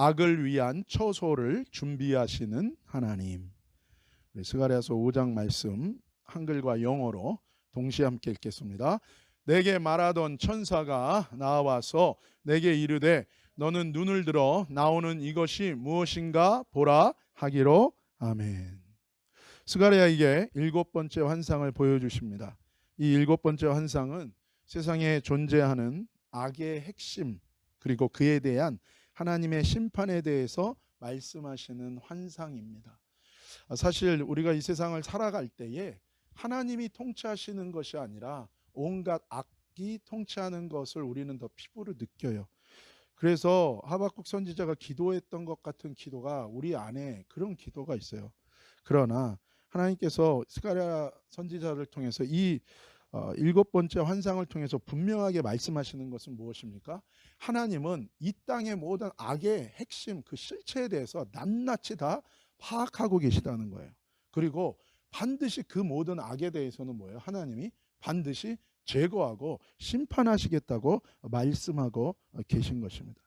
악을 위한 처소를 준비하시는 하나님. 스가랴서 5장 말씀 한글과 영어로 동시에 함께 읽겠습니다. 내게 말하던 천사가 나와서 내게 이르되 너는 눈을 들어 나오는 이것이 무엇인가 보라 하기로. 아멘. 스가랴에게 7번째 환상을 보여주십니다. 이 7번째 환상은 세상에 존재하는 악의 핵심, 그리고 그에 대한 하나님의 심판에 대해서 말씀하시는 환상입니다. 사실 우리가 이 세상을 살아갈 때에 하나님이 통치하시는 것이 아니라 온갖 악이 통치하는 것을 우리는 더 피부로 느껴요. 그래서 하박국 선지자가 기도했던 것 같은 기도가 우리 안에 그런 기도가 있어요. 그러나 하나님께서 스가랴 선지자를 통해서 이 7번째 환상을 통해서 분명하게 말씀하시는 것은 무엇입니까? 하나님은 이 땅의 모든 악의 핵심, 그 실체에 대해서 낱낱이 다 파악하고 계시다는 거예요. 그리고 반드시 그 모든 악에 대해서는 뭐예요? 하나님이 반드시 제거하고 심판하시겠다고 말씀하고 계신 것입니다.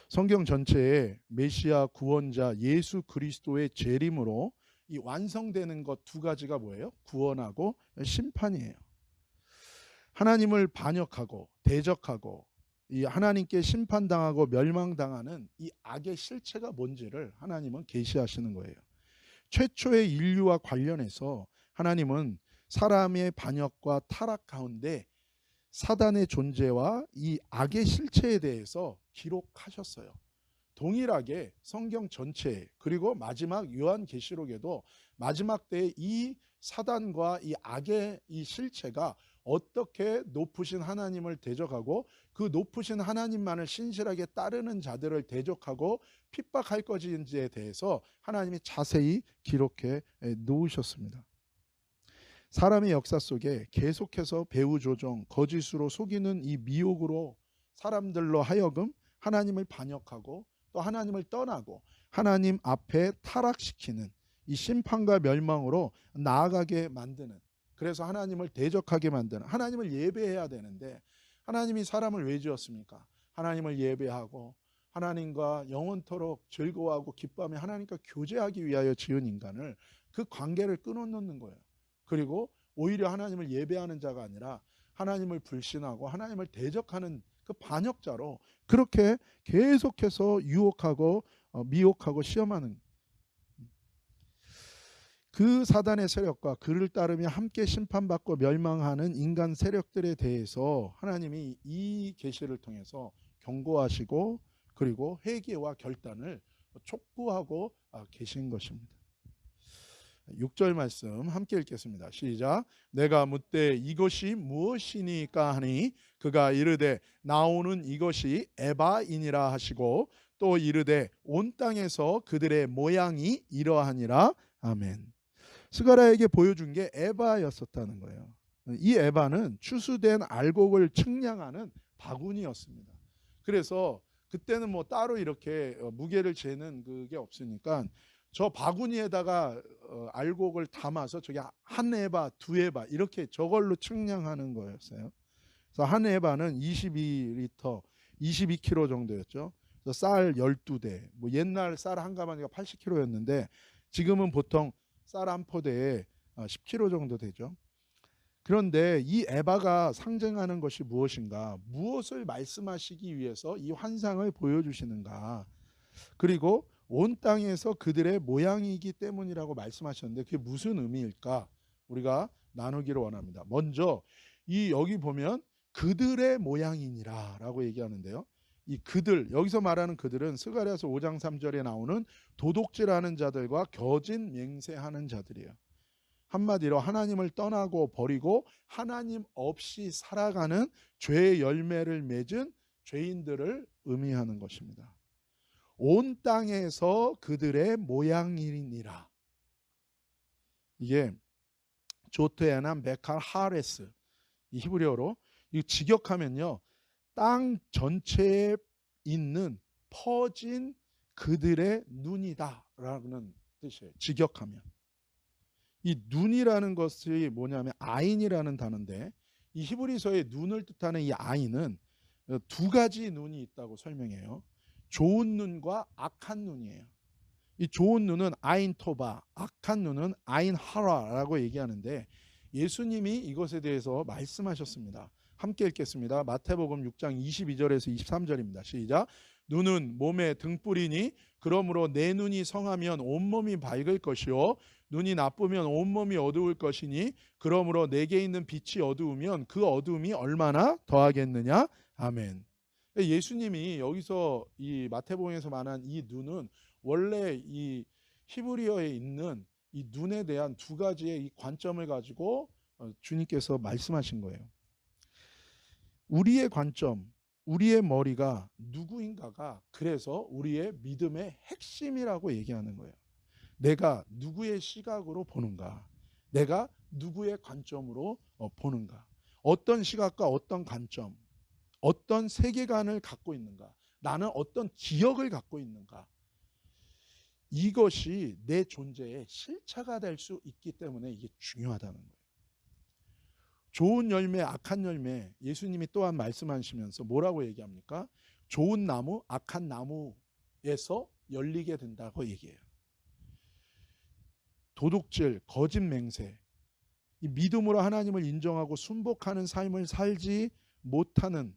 성경 전체에 메시아 구원자 예수 그리스도의 재림으로 이 완성되는 것 두 가지가 뭐예요? 구원하고 심판이에요. 하나님을 반역하고 대적하고 이 하나님께 심판당하고 멸망당하는 이 악의 실체가 뭔지를 하나님은 계시하시는 거예요. 최초의 인류와 관련해서 하나님은 사람의 반역과 타락 가운데 사단의 존재와 이 악의 실체에 대해서 기록하셨어요. 동일하게 성경 전체에, 그리고 마지막 요한계시록에도 마지막 때에 이 사단과 이 악의 이 실체가 어떻게 높으신 하나님을 대적하고 그 높으신 하나님만을 신실하게 따르는 자들을 대적하고 핍박할 것인지에 대해서 하나님이 자세히 기록해 놓으셨습니다. 사람의 역사 속에 계속해서 배후 조종, 거짓으로 속이는 이 미혹으로 사람들로 하여금 하나님을 반역하고 또 하나님을 떠나고 하나님 앞에 타락시키는 이 심판과 멸망으로 나아가게 만드는, 그래서 하나님을 대적하게 만드는, 하나님을 예배해야 되는데 하나님이 사람을 왜 지었습니까? 하나님을 예배하고 하나님과 영원토록 즐거워하고 기뻐하며 하나님과 교제하기 위하여 지은 인간을 그 관계를 끊어놓는 거예요. 그리고 오히려 하나님을 예배하는 자가 아니라 하나님을 불신하고 하나님을 대적하는 그 반역자로 그렇게 계속해서 유혹하고 미혹하고 시험하는 그 사단의 세력과 그를 따르며 함께 심판받고 멸망하는 인간 세력들에 대해서 하나님이 이 계시를 통해서 경고하시고 그리고 회개와 결단을 촉구하고 계신 것입니다. 6절 말씀 함께 읽겠습니다. 시작. 내가 묻되 이것이 무엇이니까 하니 그가 이르되 나오는 이것이 에바이니라 하시고 또 이르되 온 땅에서 그들의 모양이 이러하니라. 아멘. 스가랴에게 보여준 게 에바였었다는 거예요. 이 에바는 추수된 알곡을 측량하는 바구니였습니다. 그래서 그때는 뭐 따로 이렇게 무게를 재는 그게 없으니까 저 바구니에다가 알곡을 담아서 저게 한 에바, 두 에바 이렇게 저걸로 측량하는 거였어요. 그래서 한 에바는 22리터, 22kg 정도였죠. 그래서 쌀 12대, 뭐 옛날 쌀 한 가마니가 80kg였는데 지금은 보통 쌀 한 포대에 10kg 정도 되죠. 그런데 이 에바가 상징하는 것이 무엇인가? 무엇을 말씀하시기 위해서 이 환상을 보여주시는가? 그리고 온 땅에서 그들의 모양이기 때문이라고 말씀하셨는데 그게 무슨 의미일까? 우리가 나누기를 원합니다. 먼저 이 여기 보면 그들의 모양이니라 라고 얘기하는데요. 이 그들, 여기서 말하는 그들은 스가랴서 5장 3절에 나오는 도둑질하는 자들과 거짓 맹세하는 자들이에요. 한마디로 하나님을 떠나고 버리고 하나님 없이 살아가는 죄의 열매를 맺은 죄인들을 의미하는 것입니다. 온 땅에서 그들의 모양이니라. 이게 조테아나 메칼 하레스, 이 히브리어로 이 직역하면요, 땅 전체에 있는 퍼진 그들의 눈이다라는 뜻이에요. 직역하면 이 눈이라는 것이 뭐냐면 아인이라는 단어인데 이 히브리서의 눈을 뜻하는 이 아인은 두 가지 눈이 있다고 설명해요. 좋은 눈과 악한 눈이에요. 이 좋은 눈은 아인토바, 악한 눈은 아인하라라고 얘기하는데 예수님이 이것에 대해서 말씀하셨습니다. 함께 읽겠습니다. 마태복음 6장 22절에서 23절입니다. 시작. 눈은 몸의 등불이니 그러므로 내 눈이 성하면 온몸이 밝을 것이요 눈이 나쁘면 온몸이 어두울 것이니 그러므로 내게 있는 빛이 어두우면 그 어두움이 얼마나 더하겠느냐. 아멘. 예수님이 여기서 이 마태복음에서 말한 이 눈은 원래 이 히브리어에 있는 이 눈에 대한 두 가지의 이 관점을 가지고 주님께서 말씀하신 거예요. 우리의 관점, 우리의 머리가 누구인가가 그래서 우리의 믿음의 핵심이라고 얘기하는 거예요. 내가 누구의 시각으로 보는가? 내가 누구의 관점으로 보는가? 어떤 시각과 어떤 관점, 어떤 세계관을 갖고 있는가? 나는 어떤 기억을 갖고 있는가? 이것이 내 존재의 실체가 될 수 있기 때문에 이게 중요하다는 거예요. 좋은 열매, 악한 열매, 예수님이 또한 말씀하시면서 뭐라고 얘기합니까? 좋은 나무, 악한 나무에서 열리게 된다고 얘기해요. 도둑질, 거짓 맹세, 이 믿음으로 하나님을 인정하고 순복하는 삶을 살지 못하는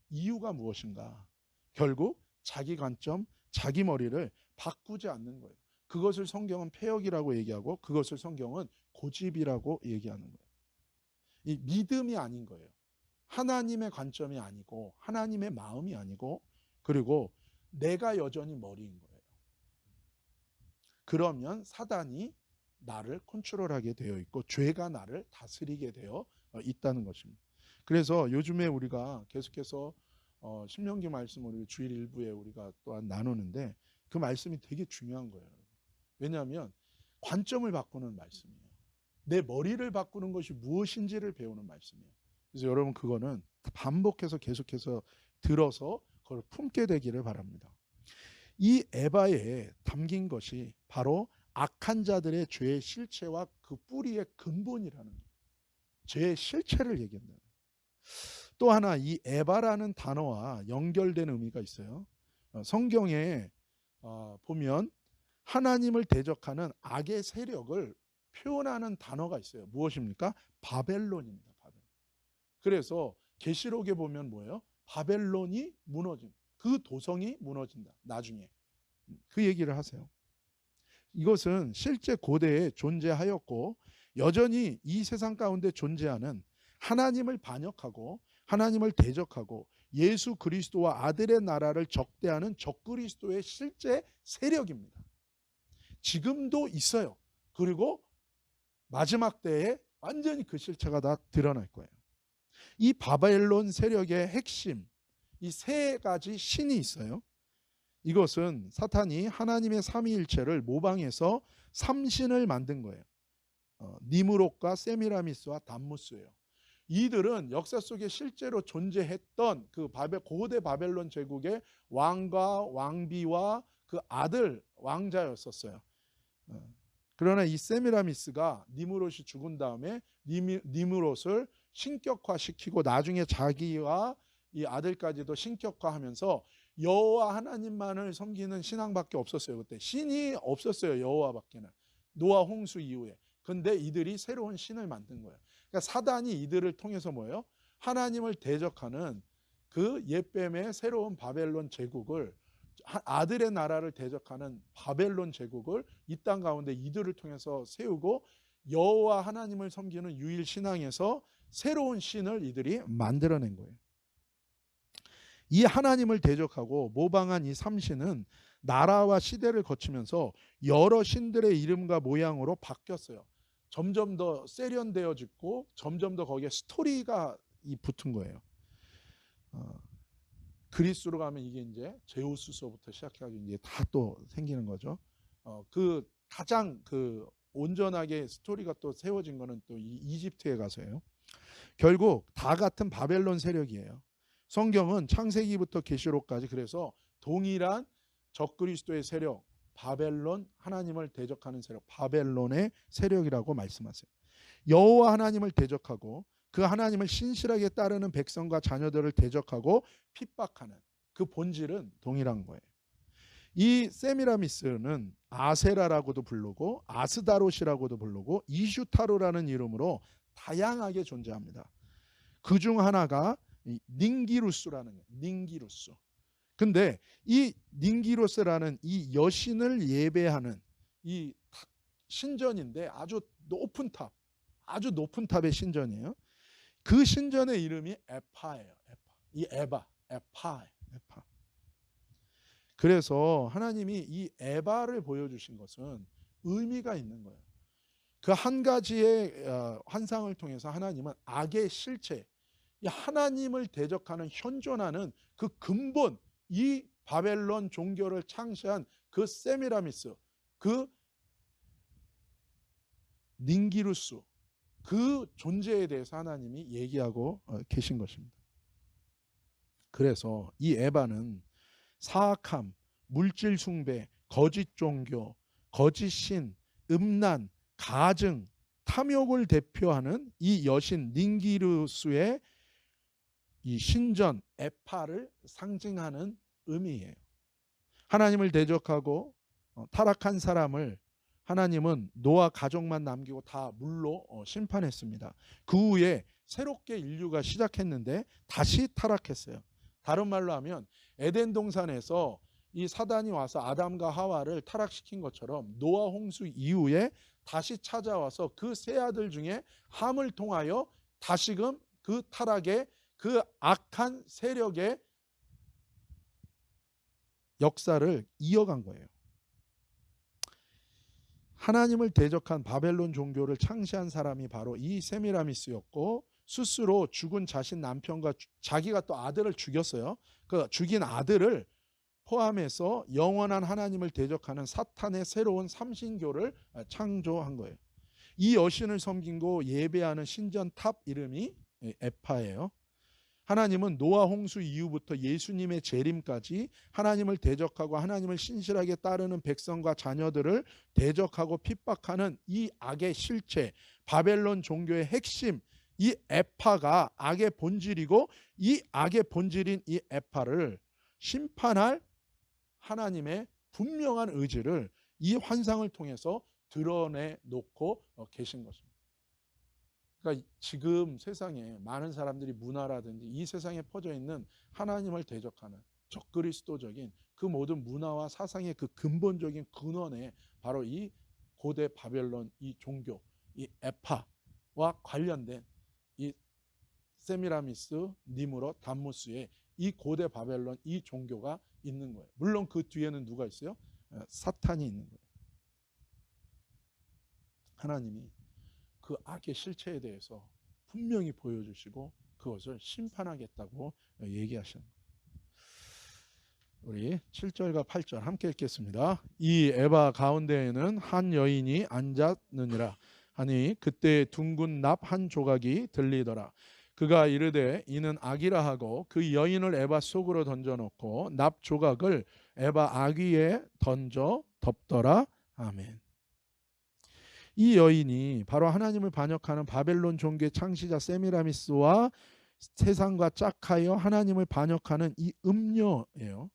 이유가 무엇인가? 결국 자기 관점, 자기 머리를 바꾸지 않는 거예요. 그것을 성경은 폐역이라고 얘기하고 그것을 성경은 고집이라고 얘기하는 거예요. 이 믿음이 아닌 거예요. 하나님의 관점이 아니고 하나님의 마음이 아니고 그리고 내가 여전히 머리인 거예요. 그러면 사단이 나를 컨트롤하게 되어 있고 죄가 나를 다스리게 되어 있다는 것입니다. 그래서 요즘에 우리가 계속해서 신명기 말씀을 주일 일부에 우리가 또한 나누는데 그 말씀이 되게 중요한 거예요. 왜냐하면 관점을 바꾸는 말씀이에요. 내 머리를 바꾸는 것이 무엇인지를 배우는 말씀이에요. 그래서 여러분 그거는 반복해서 계속해서 들어서 그걸 품게 되기를 바랍니다. 이 에바에 담긴 것이 바로 악한 자들의 죄의 실체와 그 뿌리의 근본이라는 거예요. 죄의 실체를 얘기한다. 또 하나 이 에바라는 단어와 연결된 의미가 있어요. 성경에 보면 하나님을 대적하는 악의 세력을 표현하는 단어가 있어요. 무엇입니까? 바벨론입니다. 바벨론. 그래서 계시록에 보면 뭐예요? 바벨론이 무너진, 그 도성이 무너진다. 나중에 그 얘기를 하세요. 이것은 실제 고대에 존재하였고 여전히 이 세상 가운데 존재하는 하나님을 반역하고 하나님을 대적하고 예수 그리스도와 아들의 나라를 적대하는 적그리스도의 실제 세력입니다. 지금도 있어요. 그리고 마지막 때에 완전히 그 실체가 다 드러날 거예요. 이 바벨론 세력의 핵심, 이 세 가지 신이 있어요. 이것은 사탄이 하나님의 삼위일체를 모방해서 삼신을 만든 거예요. 니무롯과 세미라미스와 담무스예요. 이들은 역사 속에 실제로 존재했던 그 고대 바벨론 제국의 왕과 왕비와 그 아들 왕자였었어요. 그러나 이 세미라미스가 니무롯이 죽은 다음에 니무롯을 신격화시키고 나중에 자기와 이 아들까지도 신격화하면서 여호와 하나님만을 섬기는 신앙밖에 없었어요. 그때 신이 없었어요. 여호와밖에는. 노아 홍수 이후에. 근데 이들이 새로운 신을 만든 거예요. 그러니까 사단이 이들을 통해서 뭐예요? 하나님을 대적하는 그 옛뱀의 새로운 바벨론 제국을, 아들의 나라를 대적하는 바벨론 제국을 이 땅 가운데 이들을 통해서 세우고 여호와 하나님을 섬기는 유일 신앙에서 새로운 신을 이들이 만들어낸 거예요. 이 하나님을 대적하고 모방한 이 삼신은 나라와 시대를 거치면서 여러 신들의 이름과 모양으로 바뀌었어요. 점점 더 세련되어지고 점점 더 거기에 스토리가 붙은 거예요. 그리스로 가면 이게 이제 제우스서부터 시작해가지고 이제 다 또 생기는 거죠. 그 가장 그 온전하게 스토리가 또 세워진 거는 또 이집트에 가서예요. 결국 다 같은 바벨론 세력이에요. 성경은 창세기부터 계시록까지 그래서 동일한 적그리스도의 세력, 바벨론, 하나님을 대적하는 세력, 바벨론의 세력이라고 말씀하세요. 여호와 하나님을 대적하고 그 하나님을 신실하게 따르는 백성과 자녀들을 대적하고 핍박하는 그 본질은 동일한 거예요. 이 세미라미스는 아세라라고도 부르고 아스다롯이라고도 부르고 이슈타로라는 이름으로 다양하게 존재합니다. 그 중 하나가 닝기루스라는 거예요. 닝기루스. 근데 이 닝기루스라는 이 여신을 예배하는 이 신전인데 아주 높은 탑, 아주 높은 탑의 신전이에요. 그 신전의 이름이 에파예요. 에파. 이 에파예요. 에파. 그래서 하나님이 이 에바를 보여주신 것은 의미가 있는 거예요. 그 한 가지의 환상을 통해서 하나님은 악의 실체, 이 하나님을 대적하는 현존하는 그 근본, 이 바벨론 종교를 창시한 그 세미라미스, 그 닝기루스, 그 존재에 대해서 하나님이 얘기하고 계신 것입니다. 그래서 이 에바는 사악함, 물질 숭배, 거짓 종교, 거짓 신, 음란, 가증, 탐욕을 대표하는 이 여신 닝기루스의 이 신전 에파를 상징하는 의미예요. 하나님을 대적하고 타락한 사람을 하나님은 노아 가족만 남기고 다 물로 심판했습니다. 그 후에 새롭게 인류가 시작했는데 다시 타락했어요. 다른 말로 하면 에덴 동산에서 이 사단이 와서 아담과 하와를 타락시킨 것처럼 노아 홍수 이후에 다시 찾아와서 그 세 아들 중에 함을 통하여 다시금 그 타락의 그 악한 세력의 역사를 이어간 거예요. 하나님을 대적한 바벨론 종교를 창시한 사람이 바로 이 세미라미스였고, 스스로 죽은 자신 남편과 자기가 또 아들을 죽였어요. 그 죽인 아들을 포함해서 영원한 하나님을 대적하는 사탄의 새로운 삼신교를 창조한 거예요. 이 여신을 섬기고 예배하는 신전 탑 이름이 에파예요. 하나님은 노아 홍수 이후부터 예수님의 재림까지 하나님을 대적하고 하나님을 신실하게 따르는 백성과 자녀들을 대적하고 핍박하는 이 악의 실체, 바벨론 종교의 핵심, 이 에파가 악의 본질이고, 이 악의 본질인 이 에파를 심판할 하나님의 분명한 의지를 이 환상을 통해서 드러내 놓고 계신 것입니다. 그러니까 지금 세상에 많은 사람들이 문화라든지 이 세상에 퍼져 있는 하나님을 대적하는 적그리스도적인 그 모든 문화와 사상의 그 근본적인 근원에 바로 이 고대 바벨론 이 종교, 이 에파와 관련된 이 세미라미스, 니무롯, 담무스의 이 고대 바벨론 이 종교가 있는 거예요. 물론 그 뒤에는 누가 있어요? 사탄이 있는 거예요. 하나님이 그 악의 실체에 대해서 분명히 보여주시고 그것을 심판하겠다고 얘기하시는 거예요. 우리 7절과 8절 함께 읽겠습니다. 이 에바 가운데에는 한 여인이 앉았느니라 하니 그때 둥근 납 한 조각이 들리더라. 그가 이르되 이는 악이라 하고 그 여인을 에바 속으로 던져놓고 납 조각을 에바 아귀에 던져 덮더라. 아멘. 이 여인이 바로 하나님을 반역하는 바벨론 종교의 창시자 세미라미스와 세상과 짝하여 하나님을 반역하는 이 음녀예요.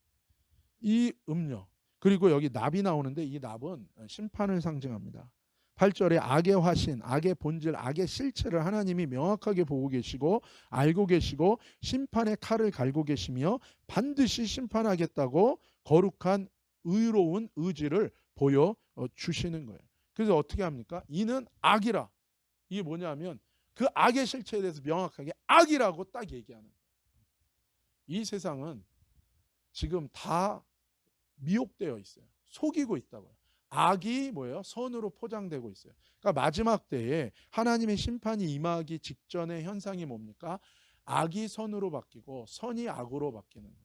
이 음녀. 그리고 여기 납이 나오는데 이 납은 심판을 상징합니다. 8절에 악의 화신, 악의 본질, 악의 실체를 하나님이 명확하게 보고 계시고 알고 계시고 심판의 칼을 갈고 계시며 반드시 심판하겠다고 거룩한 의로운 의지를 보여주시는 거예요. 그래서 어떻게 합니까? 이는 악이라. 이게 뭐냐면 그 악의 실체에 대해서 명확하게 악이라고 딱 얘기하는 거예요. 이 세상은 지금 다 미혹되어 있어요. 속이고 있다고요. 악이 뭐예요? 선으로 포장되고 있어요. 그러니까 마지막 때에 하나님의 심판이 임하기 직전의 현상이 뭡니까? 악이 선으로 바뀌고 선이 악으로 바뀌는 거예요.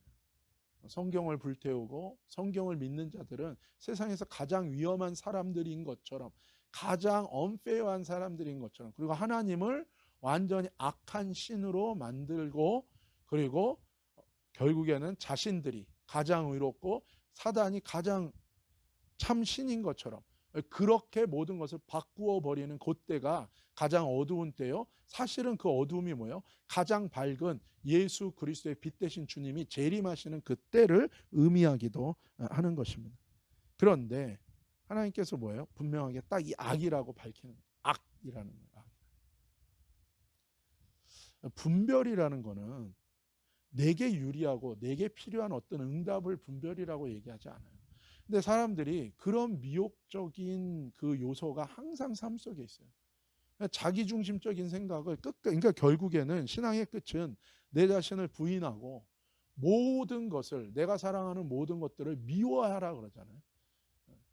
성경을 불태우고 성경을 믿는 자들은 세상에서 가장 위험한 사람들인 것처럼, 가장 언페어한 사람들인 것처럼, 그리고 하나님을 완전히 악한 신으로 만들고, 그리고 결국에는 자신들이 가장 의롭고 사단이 가장 참 신인 것처럼 그렇게 모든 것을 바꾸어 버리는 그때가 가장 어두운 때요. 사실은 그 어두움이 뭐예요? 가장 밝은 예수 그리스도의 빛 대신 주님이 재림하시는 그때를 의미하기도 하는 것입니다. 그런데 하나님께서 뭐예요? 분명하게 딱 이 악이라고 밝히는 거예요. 악이라는 거예요. 분별이라는 거는 내게 유리하고 내게 필요한 어떤 응답을 분별이라고 얘기하지 않아요. 근데 사람들이 그런 미혹적인 그 요소가 항상 삶 속에 있어요. 자기중심적인 생각을 그러니까 결국에는 신앙의 끝은 내 자신을 부인하고 모든 것을, 내가 사랑하는 모든 것들을 미워하라 그러잖아요.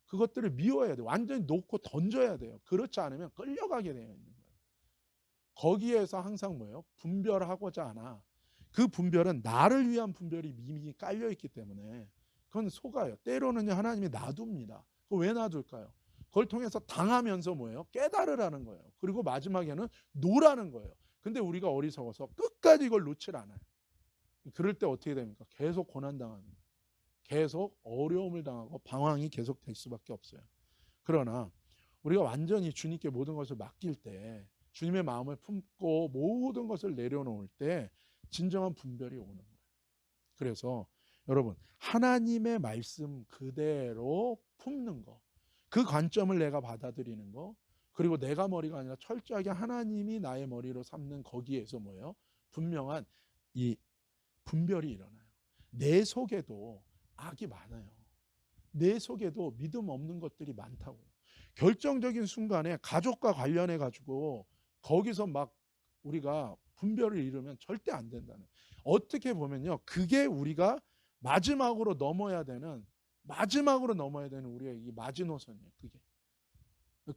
그것들을 미워해야 돼요. 완전히 놓고 던져야 돼요. 그렇지 않으면 끌려가게 되어 있는 거예요. 거기에서 항상 뭐예요? 분별하고자 하나. 그 분별은 나를 위한 분별이 이미 깔려 있기 때문에 그건 속아요. 때로는 하나님이 놔둡니다. 그거 왜 놔둘까요? 그걸 통해서 당하면서 뭐예요? 깨달으라는 거예요. 그리고 마지막에는 노라는 거예요. 근데 우리가 어리석어서 끝까지 이걸 놓질 않아요. 그럴 때 어떻게 됩니까? 계속 고난당하는 거예요. 계속 어려움을 당하고 방황이 계속 될 수밖에 없어요. 그러나 우리가 완전히 주님께 모든 것을 맡길 때, 주님의 마음을 품고 모든 것을 내려놓을 때 진정한 분별이 오는 거예요. 그래서 여러분, 하나님의 말씀 그대로 품는 거, 그 관점을 내가 받아들이는 거, 그리고 내가 머리가 아니라 철저하게 하나님이 나의 머리로 삼는 거기에서 뭐예요? 분명한 이 분별이 일어나요. 내 속에도 악이 많아요. 내 속에도 믿음 없는 것들이 많다고요. 결정적인 순간에 가족과 관련해 가지고 거기서 막 우리가 분별을 이루면 절대 안 된다는. 어떻게 보면요, 그게 우리가 마지막으로 넘어야 되는 우리의 이 마지노선이에요. 그게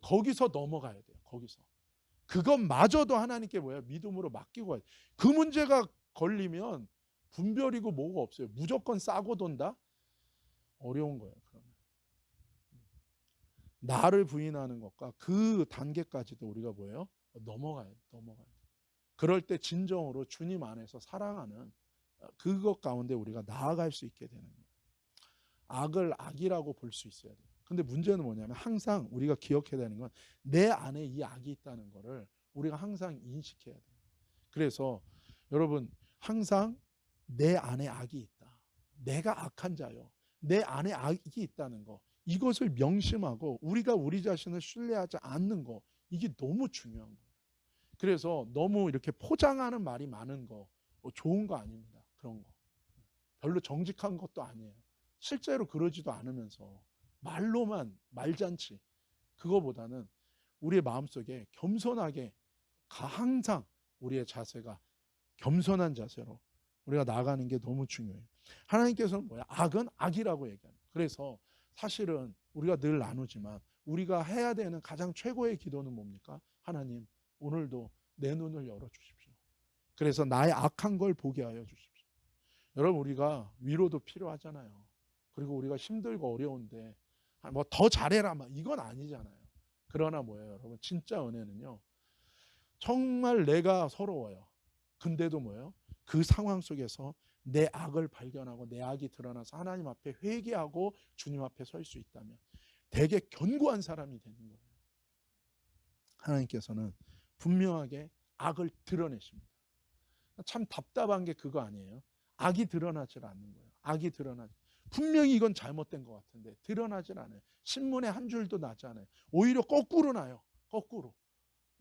거기서 넘어가야 돼요. 거기서 그것마저도 하나님께 뭐야? 믿음으로 맡기고 가야 돼. 그 문제가 걸리면 분별이고 뭐가 없어요. 무조건 싸고 돈다? 어려운 거예요. 그러면 나를 부인하는 것과 그 단계까지도 우리가 뭐예요? 넘어가야 돼. 그럴 때 진정으로 주님 안에서 사랑하는 그것 가운데 우리가 나아갈 수 있게 되는 거예요. 악을 악이라고 볼 수 있어야 돼요. 근데 문제는 뭐냐면 항상 우리가 기억해야 되는 건 내 안에 이 악이 있다는 거를 우리가 항상 인식해야 돼요. 그래서 여러분, 항상 내 안에 악이 있다. 내가 악한 자요. 내 안에 악이 있다는 거. 이것을 명심하고 우리가 우리 자신을 신뢰하지 않는 거. 이게 너무 중요한 거예요. 그래서 너무 이렇게 포장하는 말이 많은 거 좋은 거 아닙니다. 그런 거. 별로 정직한 것도 아니에요. 실제로 그러지도 않으면서 말로만 말잔치. 그거보다는 우리의 마음속에 겸손하게 항상 우리의 자세가 겸손한 자세로 우리가 나아가는 게 너무 중요해요. 하나님께서는 뭐야? 악은 악이라고 얘기합니다. 그래서 사실은 우리가 늘 나누지만 우리가 해야 되는 가장 최고의 기도는 뭡니까? 하나님, 오늘도 내 눈을 열어주십시오. 그래서 나의 악한 걸 보게 하여 주십시오. 여러분, 우리가 위로도 필요하잖아요. 그리고 우리가 힘들고 어려운데 뭐 더 잘해라 이건 아니잖아요. 그러나 뭐예요, 여러분? 진짜 은혜는요, 정말 내가 서러워요. 근데도 뭐예요? 그 상황 속에서 내 악을 발견하고 내 악이 드러나서 하나님 앞에 회개하고 주님 앞에 설 수 있다면 되게 견고한 사람이 되는 거예요. 하나님께서는 분명하게 악을 드러내십니다. 참 답답한 게 그거 아니에요? 악이 드러나질 않는 거예요. 악이 드러나지. 분명히 이건 잘못된 것 같은데 드러나질 않아요. 신문에 한 줄도 나지 않아요. 오히려 거꾸로 나요. 거꾸로.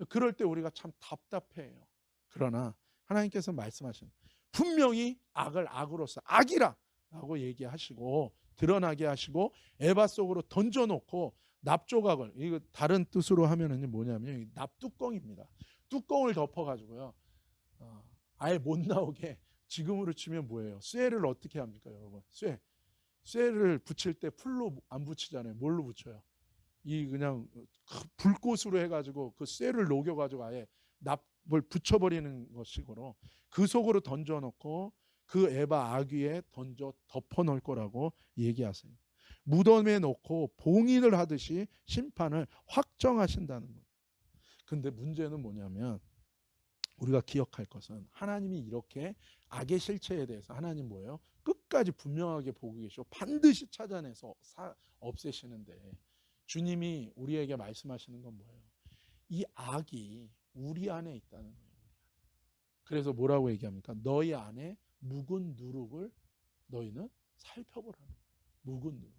그럴 때 우리가 참 답답해요. 그러나 하나님께서 말씀하시는, 분명히 악을 악으로서 악이라 라고 얘기하시고 드러나게 하시고 에바 속으로 던져놓고 납조각을, 이거 다른 뜻으로 하면은 뭐냐면 납뚜껑입니다. 뚜껑을 덮어가지고요, 아예 못 나오게. 지금으로 치면 뭐예요? 쇠를 어떻게 합니까, 여러분? 쇠를 붙일 때 풀로 안 붙이잖아요. 뭘로 붙여요? 이 그냥 불꽃으로 해가지고 그 쇠를 녹여가지고 아예 납을 붙여버리는 것이고로 그 속으로 던져놓고 그 에바 아귀에 던져 덮어놓을 거라고 얘기하세요. 무덤에 놓고 봉인을 하듯이 심판을 확정하신다는 거예요. 근데 문제는 뭐냐면 우리가 기억할 것은 하나님이 이렇게 악의 실체에 대해서 하나님 뭐예요? 끝까지 분명하게 보고 계시고 반드시 찾아내서 없애시는데 주님이 우리에게 말씀하시는 건 뭐예요? 이 악이 우리 안에 있다는 거예요. 그래서 뭐라고 얘기합니까? 너희 안에 묵은 누룩을 너희는 살펴보라는 거예요. 묵은 누룩.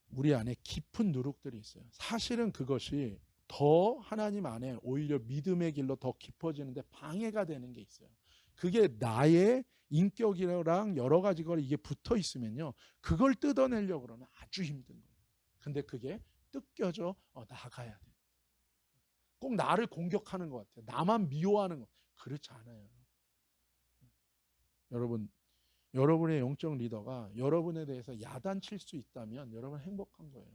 우리 안에 깊은 누룩들이 있어요. 사실은 그것이 더 하나님 안에 오히려 믿음의 길로 더 깊어지는데 방해가 되는 게 있어요. 그게 나의 인격이랑 여러 가지가 이게 붙어 있으면요, 그걸 뜯어내려고 그러면 아주 힘든 거예요. 근데 그게 뜯겨져 나가야 돼요. 꼭 나를 공격하는 것 같아요. 나만 미워하는 것. 그렇지 않아요. 여러분, 여러분의 영적 리더가 여러분에 대해서 야단칠 수 있다면 여러분 행복한 거예요.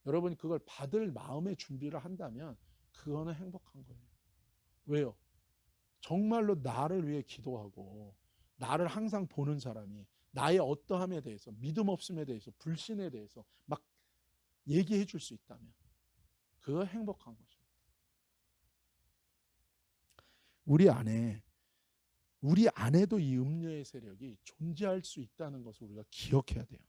여러분이 그걸 받을 마음의 준비를 한다면 그거는 행복한 거예요. 왜요? 정말로 나를 위해 기도하고 나를 항상 보는 사람이 나의 어떠함에 대해서, 믿음 없음에 대해서, 불신에 대해서 막 얘기해 줄 수 있다면 그거 행복한 거죠. 우리 안에도 이 음녀의 세력이 존재할 수 있다는 것을 우리가 기억해야 돼요.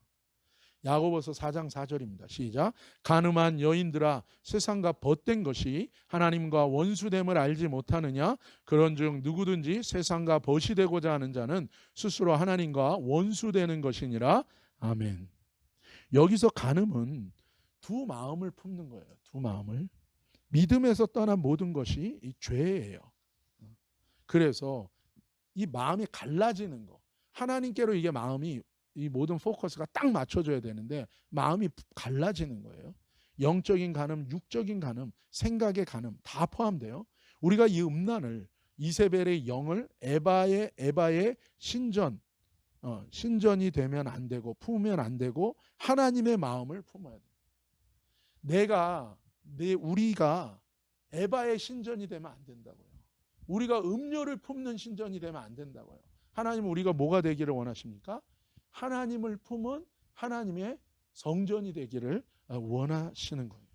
야고보서 4장 4절입니다. 시작. 간음한 여인들아, 세상과 벗된 것이 하나님과 원수됨을 알지 못하느냐? 그런즉 누구든지 세상과 벗이 되고자 하는 자는 스스로 하나님과 원수되는 것이니라. 아멘. 여기서 간음은 두 마음을 품는 거예요. 두 마음을. 믿음에서 떠난 모든 것이 이 죄예요. 그래서 이 마음이 갈라지는 거, 하나님께로 이게 마음이, 이 모든 포커스가 딱 맞춰져야 되는데 마음이 갈라지는 거예요. 영적인 간음, 육적인 간음, 생각의 간음 다 포함돼요. 우리가 이 음란을, 이세벨의 영을 에바의 신전이 되면 안 되고 품으면 안 되고 하나님의 마음을 품어야 돼요. 우리가 에바의 신전이 되면 안 된다고요. 우리가 음료를 품는 신전이 되면 안 된다고요. 하나님은 우리가 뭐가 되기를 원하십니까? 하나님을 품은 하나님의 성전이 되기를 원하시는 거예요.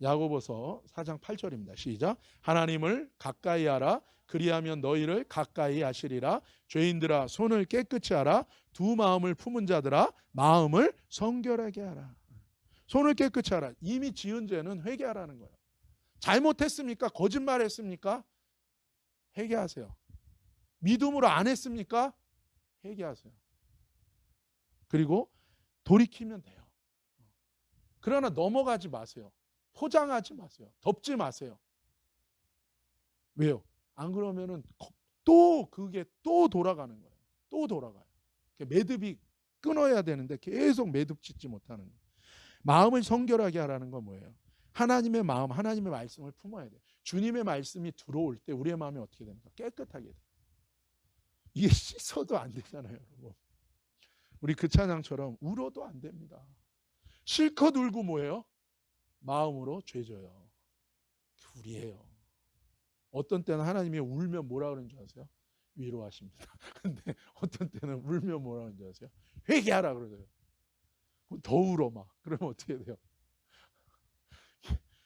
야고보서 4장 8절입니다. 시작. 하나님을 가까이 하라. 그리하면 너희를 가까이 하시리라. 죄인들아, 손을 깨끗이 하라. 두 마음을 품은 자들아, 마음을 성결하게 하라. 손을 깨끗이 하라. 이미 지은 죄는 회개하라는 거예요. 잘못했습니까? 거짓말했습니까? 회개하세요. 믿음으로 안 했습니까? 회개하세요. 그리고 돌이키면 돼요. 그러나 넘어가지 마세요. 포장하지 마세요. 덮지 마세요. 왜요? 안 그러면은 그게 또 돌아가는 거예요. 또 돌아가요. 매듭이 끊어야 되는데 계속 매듭 짓지 못하는 거예요. 마음을 성결하게 하라는 건 뭐예요? 하나님의 마음, 하나님의 말씀을 품어야 돼요. 주님의 말씀이 들어올 때 우리의 마음이 어떻게 됩니까? 깨끗하게 돼요. 이게 씻어도 안 되잖아요, 여러분. 우리 그 찬양처럼 울어도 안 됩니다. 실컷 울고 뭐예요? 마음으로 죄져요. 우리예요. 어떤 때는 하나님이 울면 뭐라 그러는 줄 아세요? 위로하십니다. 근데 어떤 때는 울면 뭐라 그러는 줄 아세요? 회개하라 그러세요. 더 울어 막. 그러면 어떻게 돼요?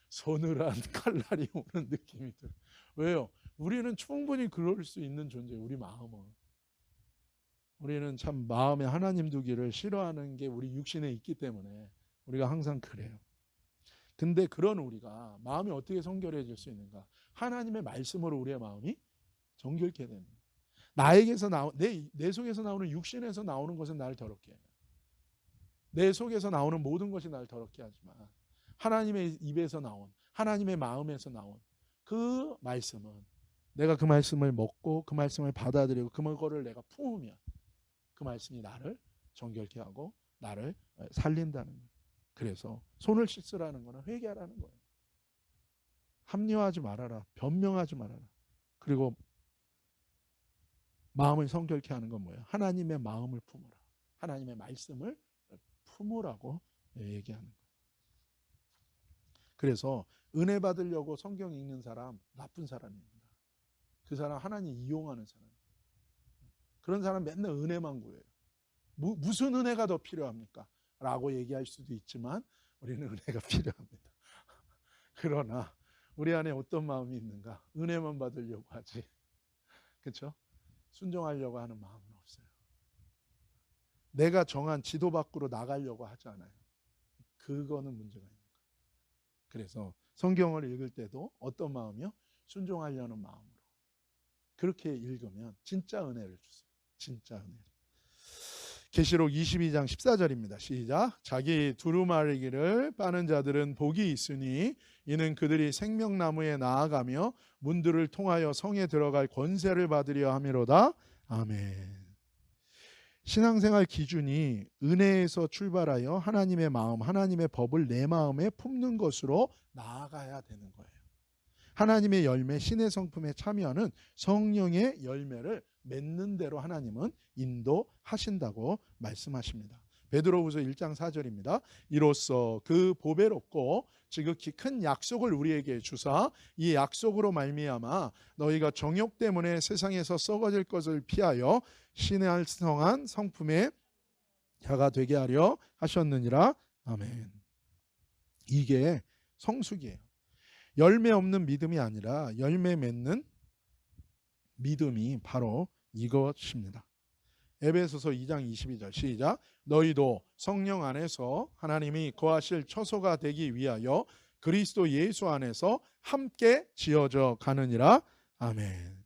서늘한 칼날이 오는 느낌이 들어요. 왜요? 우리는 충분히 그럴 수 있는 존재예요. 우리 마음은. 우리는 참 마음에 하나님 두기를 싫어하는 게 우리 육신에 있기 때문에 우리가 항상 그래요. 근데 그런 우리가 마음이 어떻게 성결해질 수 있는가? 하나님의 말씀으로 우리의 마음이 정결케 되는 거예요. 내 속에서 나오는, 육신에서 나오는 것은 나를 더럽게 해요. 내 속에서 나오는 모든 것이 나를 더럽게 하지만 하나님의 입에서 나온, 하나님의 마음에서 나온 그 말씀은, 내가 그 말씀을 먹고 그 말씀을 받아들이고 그거를 내가 품으면 그 말씀이 나를 정결케 하고 나를 살린다는 거예요. 그래서 손을 씻으라는 거는 회개하라는 거예요. 합리화하지 말아라. 변명하지 말아라. 그리고 마음을 성결케 하는 건 뭐예요? 하나님의 마음을 품으라. 하나님의 말씀을 품으라고 얘기하는 거예요. 그래서 은혜 받으려고 성경 읽는 사람 나쁜 사람입니다. 그 사람 하나님 이용하는 사람. 그런 사람 맨날 은혜만 구해요. 무슨 은혜가 더 필요합니까? 라고 얘기할 수도 있지만 우리는 은혜가 필요합니다. 그러나 우리 안에 어떤 마음이 있는가? 은혜만 받으려고 하지. 그렇죠? 순종하려고 하는 마음은 없어요. 내가 정한 지도 밖으로 나가려고 하지 않아요. 그거는 문제가 있는 거예요. 그래서 성경을 읽을 때도 어떤 마음이요? 순종하려는 마음으로. 그렇게 읽으면 진짜 은혜를 주세요. 진짜 은혜를. 계시록 22장 14절입니다. 시작. 자기 두루마리기를 빠는 자들은 복이 있으니 이는 그들이 생명나무에 나아가며 문들을 통하여 성에 들어갈 권세를 받으려 함이로다. 아멘. 신앙생활 기준이 은혜에서 출발하여 하나님의 마음, 하나님의 법을 내 마음에 품는 것으로 나아가야 되는 거예요. 하나님의 열매, 신의 성품에 참여하는 성령의 열매를 맺는 대로 하나님은 인도하신다고 말씀하십니다. 베드로후서 1장 4절입니다. 이로써 그 보배롭고 지극히 큰 약속을 우리에게 주사 이 약속으로 말미암아 너희가 정욕 때문에 세상에서 썩어질 것을 피하여 신의 성한 성품의 자가 되게 하려 하셨느니라. 아멘. 이게 성숙이에요. 열매 없는 믿음이 아니라 열매 맺는 믿음이 바로 이것입니다. 에베소서 2장 22절 시작. 너희도 성령 안에서 하나님이 거하실 처소가 되기 위하여 그리스도 예수 안에서 함께 지어져 가느니라. 아멘.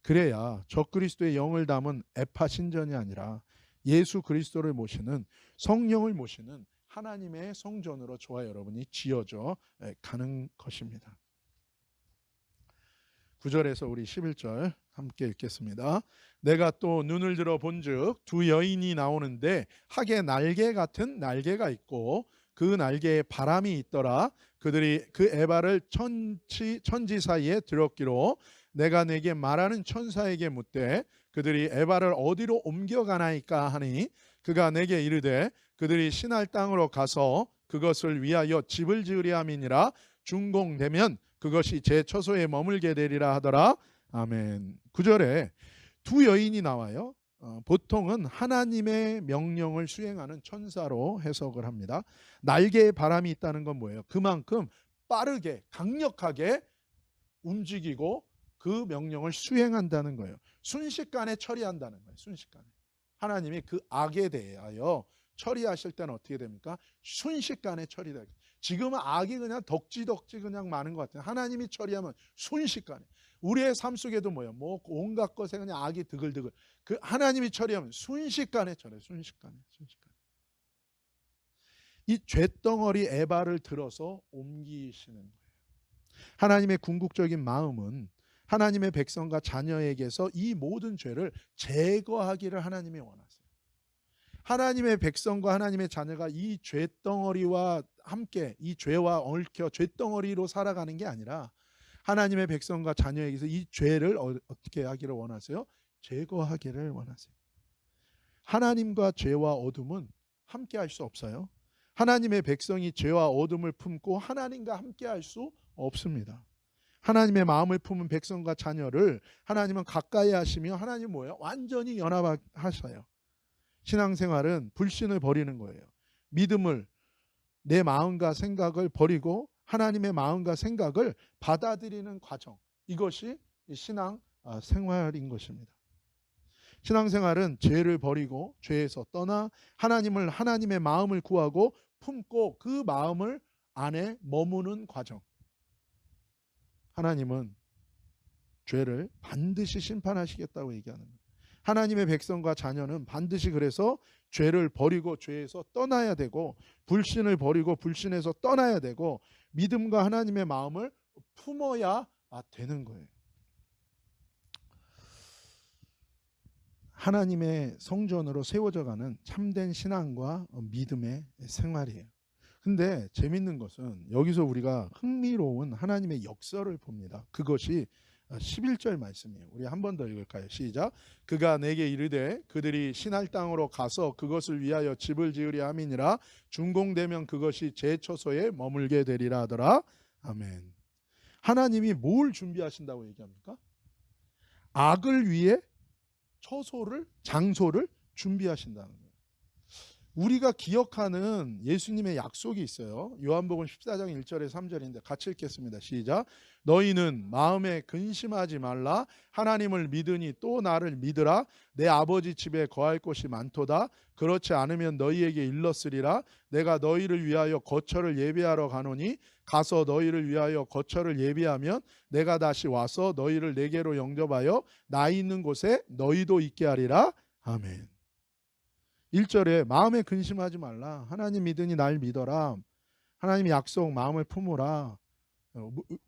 그래야 적그리스도의 영을 담은 에파 신전이 아니라 예수 그리스도를 모시는 성령을 모시는 하나님의 성전으로 저와 여러분이 지어져 가는 것입니다. 9절에서 우리 11절 함께 읽겠습니다. 내가 또 눈을 들어 본즉 두 여인이 나오는데 학의 날개 같은 날개가 있고 그 날개에 바람이 있더라. 그들이 그 에바를 천지 사이에 들었기로 내가 내게 말하는 천사에게 묻되 그들이 에바를 어디로 옮겨가나이까 하니 그가 내게 이르되 그들이 신할 땅으로 가서 그것을 위하여 집을 지으려 함이니라. 준공되면 그것이 제 처소에 머물게 되리라 하더라. 아멘. 9절에 두 여인이 나와요. 보통은 하나님의 명령을 수행하는 천사로 해석을 합니다. 날개에 바람이 있다는 건 뭐예요? 그만큼 빠르게 강력하게 움직이고 그 명령을 수행한다는 거예요. 순식간에 처리한다는 거예요. 순식간에. 하나님이 그 악에 대하여 처리하실 때는 어떻게 됩니까? 순식간에 처리돼요. 지금은 악이 그냥 덕지덕지 그냥 많은 것 같아요. 하나님이 처리하면 순식간에. 우리의 삶 속에도 뭐예요? 뭐 온갖 것에 그냥 악이 드글드글. 그 하나님이 처리하면 순식간에 처리해요. 순식간에. 이 죄덩어리 에바를 들어서 옮기시는 거예요. 하나님의 궁극적인 마음은 하나님의 백성과 자녀에게서 이 모든 죄를 제거하기를 하나님이 원하세요. 하나님의 백성과 하나님의 자녀가 이 죄덩어리와 함께 이 죄와 얽혀 죄덩어리로 살아가는 게 아니라 하나님의 백성과 자녀에게서 이 죄를 어떻게 하기를 원하세요? 제거하기를 원하세요. 하나님과 죄와 어둠은 함께 할 수 없어요. 하나님의 백성이 죄와 어둠을 품고 하나님과 함께 할 수 없습니다. 하나님의 마음을 품은 백성과 자녀를 하나님은 가까이 하시며 하나님 뭐예요? 완전히 연합하셔요. 신앙생활은 불신을 버리는 거예요. 믿음을 내 마음과 생각을 버리고 하나님의 마음과 생각을 받아들이는 과정. 이것이 신앙 생활인 것입니다. 신앙생활은 죄를 버리고 죄에서 떠나 하나님의 마음을 구하고 품고 그 마음을 안에 머무는 과정. 하나님은 죄를 반드시 심판하시겠다고 얘기하는 거예요. 하나님의 백성과 자녀는 반드시 그래서 죄를 버리고 죄에서 떠나야 되고 불신을 버리고 불신에서 떠나야 되고 믿음과 하나님의 마음을 품어야 되는 거예요. 하나님의 성전으로 세워져가는 참된 신앙과 믿음의 생활이에요. 근데 재밌는 것은 여기서 우리가 흥미로운 하나님의 역사를 봅니다. 그것이 11절 말씀이에요. 우리 한 번 더 읽을까요? 시작. 그가 내게 이르되 그들이 신할 땅으로 가서 그것을 위하여 집을 지으려 함이니라. 준공되면 그것이 제 처소에 머물게 되리라 하더라. 아멘. 하나님이 뭘 준비하신다고 얘기합니까? 악을 위해 처소를 장소를 준비하신다는 거예요. 우리가 기억하는 예수님의 약속이 있어요. 요한복음 14장 1절에 3절인데 같이 읽겠습니다. 시작. 너희는 마음에 근심하지 말라. 하나님을 믿으니 또 나를 믿으라. 내 아버지 집에 거할 곳이 많도다. 그렇지 않으면 너희에게 일렀으리라. 내가 너희를 위하여 거처를 예비하러 가노니 가서 너희를 위하여 거처를 예비하면 내가 다시 와서 너희를 내게로 영접하여 나 있는 곳에 너희도 있게 하리라. 아멘. 1절에 마음에 근심하지 말라. 하나님 믿으니 날 믿어라. 하나님 약속 마음을 품으라.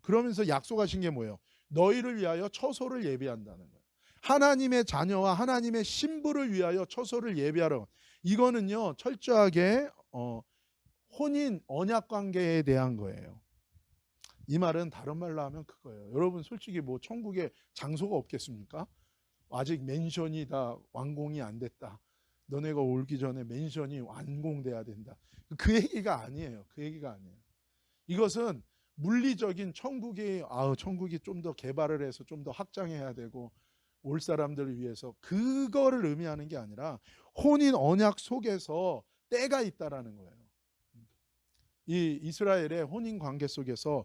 그러면서 약속하신 게 뭐예요? 너희를 위하여 처소를 예비한다는 거예요. 하나님의 자녀와 하나님의 신부를 위하여 처소를 예비하러. 이거는요 철저하게 혼인 언약 관계에 대한 거예요. 이 말은 다른 말로 하면 그거예요. 여러분 솔직히 뭐 천국에 장소가 없겠습니까? 아직 맨션이 다 완공이 안 됐다. 너네가 오기 전에 맨션이 완공돼야 된다. 그 얘기가 아니에요. 그 얘기가 아니에요. 이것은 물리적인 천국이 좀 더 개발을 해서 좀 더 확장해야 되고 올 사람들을 위해서 그거를 의미하는 게 아니라 혼인 언약 속에서 때가 있다라는 거예요. 이 이스라엘의 혼인 관계 속에서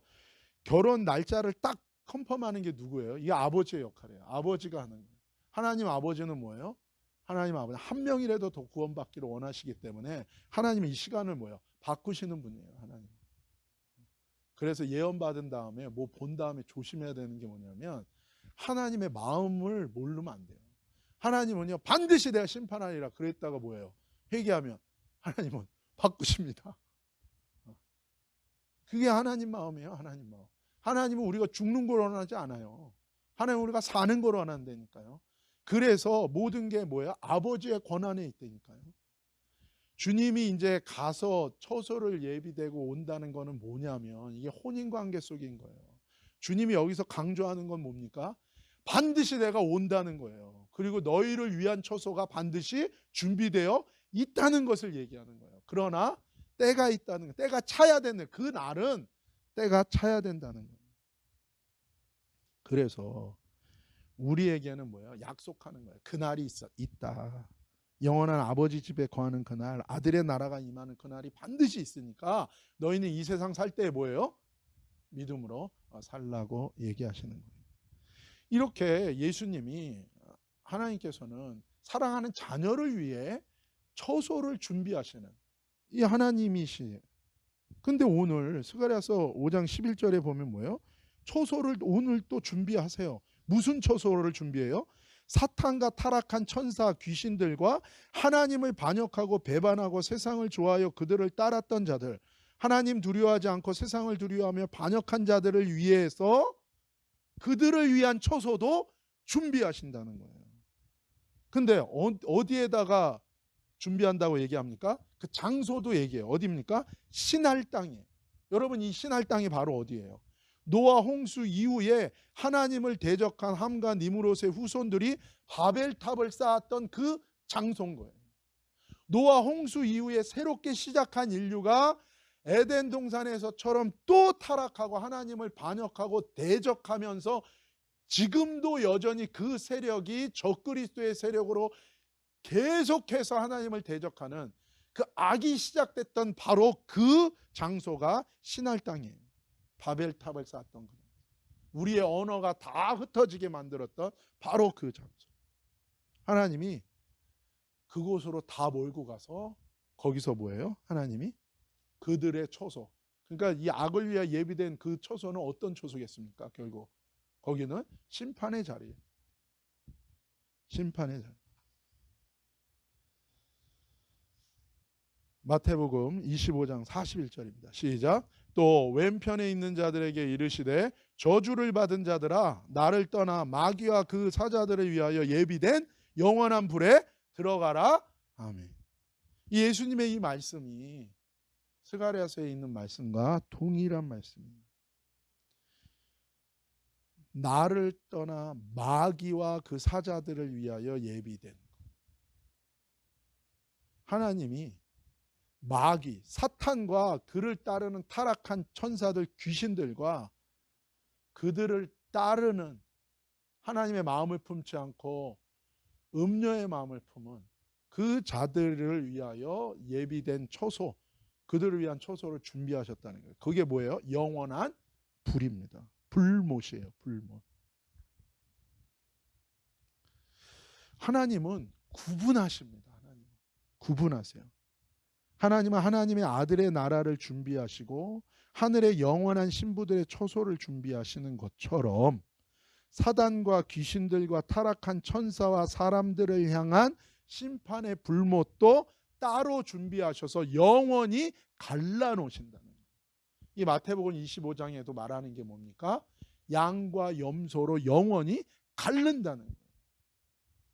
결혼 날짜를 딱 컨펌하는 게 누구예요? 이게 아버지의 역할이에요. 아버지가 하는 거예요. 하나님 아버지는 뭐예요? 하나님 아버지 한 명이라도 더 구원받기를 원하시기 때문에 하나님이 이 시간을 뭐예요? 바꾸시는 분이에요. 하나님. 그래서 예언받은 다음에 뭐 본 다음에 조심해야 되는 게 뭐냐면 하나님의 마음을 모르면 안 돼요. 하나님은요 반드시 내가 심판하리라 그랬다가 뭐예요? 회개하면 하나님은 바꾸십니다. 그게 하나님 마음이에요. 하나님 마음. 하나님은 우리가 죽는 걸 원하지 않아요. 하나님은 우리가 사는 걸 원한다니까요. 그래서 모든 게 뭐예요? 아버지의 권한에 있다니까요. 주님이 이제 가서 처소를 예비되고 온다는 거는 뭐냐면 이게 혼인관계 속인 거예요. 주님이 여기서 강조하는 건 뭡니까? 반드시 내가 온다는 거예요. 그리고 너희를 위한 처소가 반드시 준비되어 있다는 것을 얘기하는 거예요. 그러나 때가 있다는 거, 때가 차야 되는 그 날은 때가 차야 된다는 거예요. 그래서 우리에게는 뭐예요? 약속하는 거예요. 그날이 있다. 영원한 아버지 집에 거하는 그날, 아들의 나라가 임하는 그날이 반드시 있으니까 너희는 이 세상 살 때 뭐예요? 믿음으로 살라고 얘기하시는 거예요. 이렇게 예수님이 하나님께서는 사랑하는 자녀를 위해 처소를 준비하시는 이 하나님이시. 근데 오늘 스가랴서 5장 11절에 보면 뭐예요? 처소를 오늘 또 준비하세요. 무슨 처소를 준비해요? 사탄과 타락한 천사 귀신들과 하나님을 반역하고 배반하고 세상을 좋아하여 그들을 따랐던 자들, 하나님 두려워하지 않고 세상을 두려워하며 반역한 자들을 위해서 그들을 위한 처소도 준비하신다는 거예요. 근데 어디에다가 준비한다고 얘기합니까? 그 장소도 얘기해요. 어디입니까? 신할 땅이에요. 여러분 이 신할 땅이 바로 어디예요? 노아 홍수 이후에 하나님을 대적한 함과 니므롯의 후손들이 바벨탑을 쌓았던 그 장소인 거예요. 노아 홍수 이후에 새롭게 시작한 인류가 에덴 동산에서처럼 또 타락하고 하나님을 반역하고 대적하면서 지금도 여전히 그 세력이 적그리스도의 세력으로 계속해서 하나님을 대적하는 그 악이 시작됐던 바로 그 장소가 신할 땅이에요. 바벨탑을 쌓았던 거. 우리의 언어가 다 흩어지게 만들었던 바로 그 장소. 하나님이 그곳으로 다 몰고 가서 거기서 뭐예요? 하나님이 그들의 처소. 그러니까 이 악을 위해 예비된 그 처소는 어떤 처소겠습니까? 결국 거기는 심판의 자리예요. 심판의 자리. 마태복음 25장 41절입니다. 시작. 또 왼편에 있는 자들에게 이르시되 저주를 받은 자들아 나를 떠나 마귀와 그 사자들을 위하여 예비된 영원한 불에 들어가라. 아멘. 이 예수님의 이 말씀이 스가랴서에 있는 말씀과 동일한 말씀입니다. 나를 떠나 마귀와 그 사자들을 위하여 예비된 하나님이 마귀, 사탄과 그를 따르는 타락한 천사들, 귀신들과 그들을 따르는 하나님의 마음을 품지 않고 음녀의 마음을 품은 그 자들을 위하여 예비된 처소, 그들을 위한 처소를 준비하셨다는 거예요. 그게 뭐예요? 영원한 불입니다. 불못이에요. 불못. 하나님은 구분하십니다. 하나님 구분하세요. 하나님은 하나님의 아들의 나라를 준비하시고 하늘의 영원한 신부들의 처소를 준비하시는 것처럼 사단과 귀신들과 타락한 천사와 사람들을 향한 심판의 불못도 따로 준비하셔서 영원히 갈라놓으신다는 거예요. 이 마태복음 25장에도 말하는 게 뭡니까? 양과 염소로 영원히 갈른다는 거예요.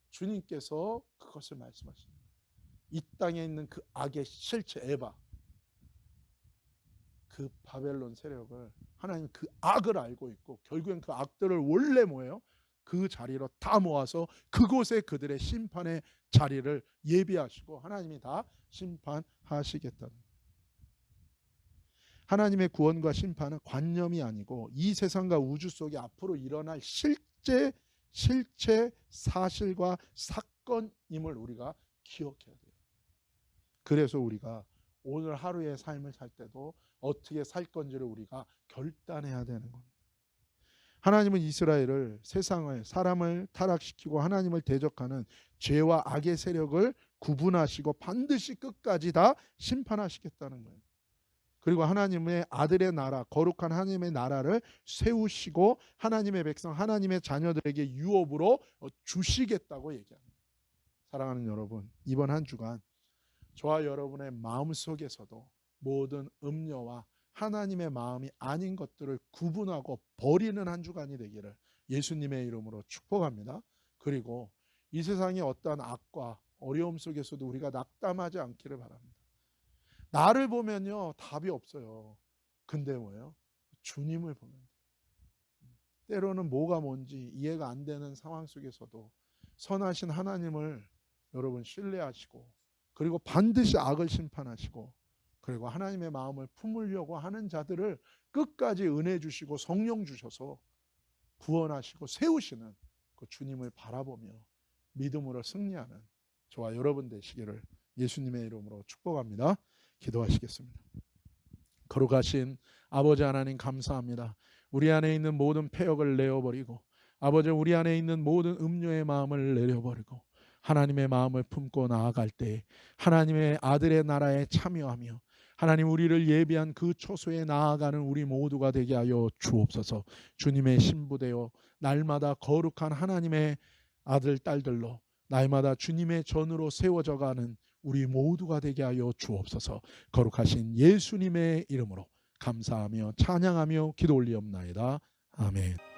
주님께서 그것을 말씀하십니다. 이 땅에 있는 그 악의 실체 에바, 그 바벨론 세력을 하나님 그 악을 알고 있고 결국엔 그 악들을 원래 뭐예요? 그 자리로 다 모아서 그곳에 그들의 심판의 자리를 예비하시고 하나님이 다 심판하시겠다는 거예요. 하나님의 구원과 심판은 관념이 아니고 이 세상과 우주 속에 앞으로 일어날 실체 사실과 사건임을 우리가 기억해야 돼요. 그래서 우리가 오늘 하루의 삶을 살 때도 어떻게 살 건지를 우리가 결단해야 되는 겁니다. 하나님은 이스라엘을, 세상을, 사람을 타락시키고 하나님을 대적하는 죄와 악의 세력을 구분하시고 반드시 끝까지 다 심판하시겠다는 거예요. 그리고 하나님의 아들의 나라, 거룩한 하나님의 나라를 세우시고 하나님의 백성, 하나님의 자녀들에게 유업으로 주시겠다고 얘기합니다. 사랑하는 여러분, 이번 한 주간 저와 여러분의 마음속에서도 모든 음료와 하나님의 마음이 아닌 것들을 구분하고 버리는 한 주간이 되기를 예수님의 이름으로 축복합니다. 그리고 이 세상의 어떠한 악과 어려움 속에서도 우리가 낙담하지 않기를 바랍니다. 나를 보면요 답이 없어요. 근데 뭐예요? 주님을 보면 돼요. 때로는 뭐가 뭔지 이해가 안 되는 상황 속에서도 선하신 하나님을 여러분 신뢰하시고 그리고 반드시 악을 심판하시고 그리고 하나님의 마음을 품으려고 하는 자들을 끝까지 은혜 주시고 성령 주셔서 구원하시고 세우시는 그 주님을 바라보며 믿음으로 승리하는 저와 여러분 되시기를 예수님의 이름으로 축복합니다. 기도하시겠습니다. 거룩하신 아버지 하나님 감사합니다. 우리 안에 있는 모든 패역을 내어버리고 아버지 우리 안에 있는 모든 음료의 마음을 내려버리고 하나님의 마음을 품고 나아갈 때 하나님의 아들의 나라에 참여하며 하나님 우리를 예비한 그 처소에 나아가는 우리 모두가 되게 하여 주옵소서. 주님의 신부되어 날마다 거룩한 하나님의 아들 딸들로 날마다 주님의 전으로 세워져 가는 우리 모두가 되게 하여 주옵소서. 거룩하신 예수님의 이름으로 감사하며 찬양하며 기도 올리옵나이다. 아멘.